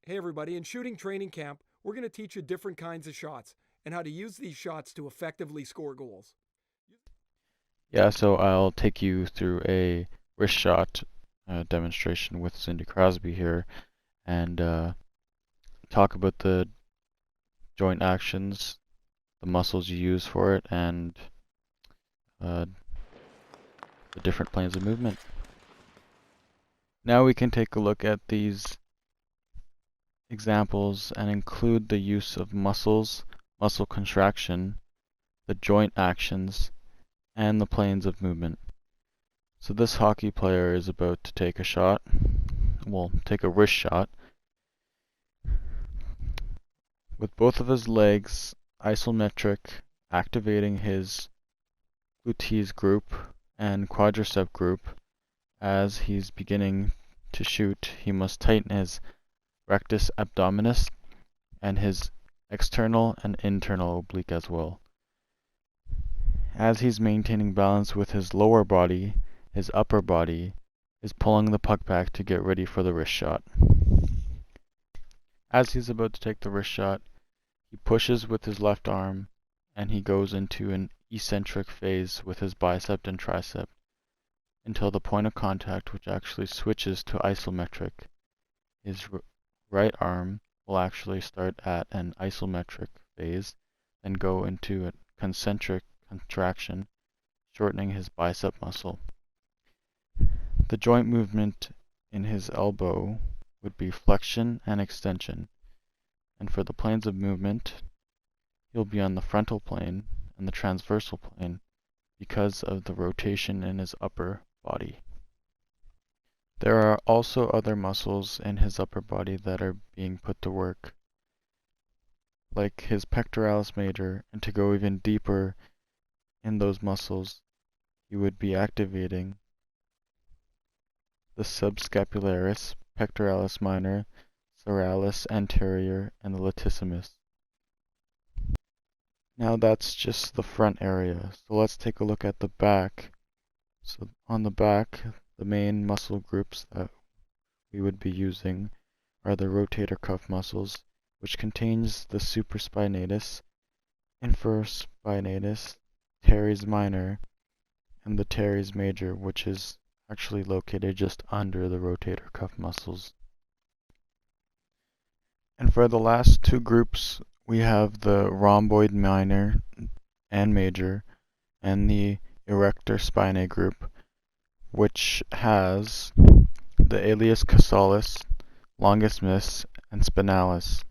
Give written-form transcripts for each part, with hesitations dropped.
Hey everybody, in shooting training camp, we're going to teach you different kinds of shots and how to use these shots to effectively score goals. Yeah, so I'll take you through a wrist shot demonstration with Cindy Crosby here and talk about the joint actions, the muscles you use for it, and uh, the different planes of movement. Now we can take a look at these examples and include the use of muscles, muscle contraction, the joint actions, and the planes of movement. So this hockey player is about to take a shot, well, take a wrist shot, with both of his legs isometric, activating his gluteus group and quadricep group. As he's beginning to shoot, he must tighten his rectus abdominis and his external and internal oblique as well. As he's maintaining balance with his lower body, his upper body is pulling the puck back to get ready for the wrist shot. As he's about to take the wrist shot, he pushes with his left arm and he goes into an eccentric phase with his bicep and tricep until the point of contact, which actually switches to isometric. His right arm will actually start at an isometric phase and go into a concentric contraction, shortening his bicep muscle. The joint movement in his elbow would be flexion and extension, and for the planes of movement, he'll be on the frontal plane and the transversal plane because of the rotation in his upper body. There are also other muscles in his upper body that are being put to work, like his pectoralis major, and to go even deeper in those muscles, he would be activating the subscapularis, pectoralis minor, serralis anterior, and the latissimus. Now that's just the front area, so let's take a look at the back. So on the back, the main muscle groups that we would be using are the rotator cuff muscles, which contains the supraspinatus, infraspinatus, teres minor, and the teres major, which is actually located just under the rotator cuff muscles. And for the last two groups, we have the rhomboid minor and major, and the erector spinae group, which has the ilius causalis, longissimus, and spinalis.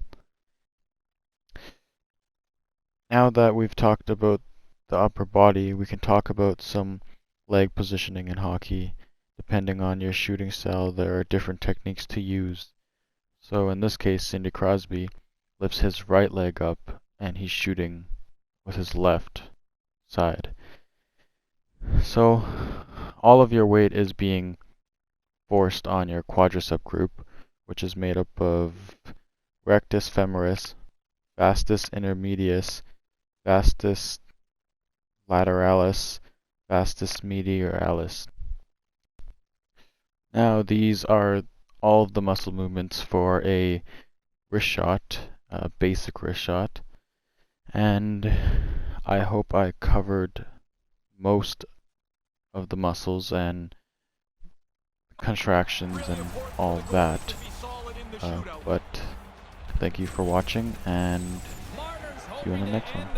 Now that we've talked about the upper body, we can talk about some leg positioning in hockey. Depending on your shooting style, there are different techniques to use. So in this case, Cindy Crosby lifts his right leg up and he's shooting with his left side. So all of your weight is being forced on your quadricep group, which is made up of rectus femoris, vastus intermedius, vastus lateralis, vastus medialis. Now these are all of the muscle movements for a wrist shot, a basic wrist shot, and I hope I covered most of the muscles and contractions and all of that. But thank you for watching, and see you in the next one.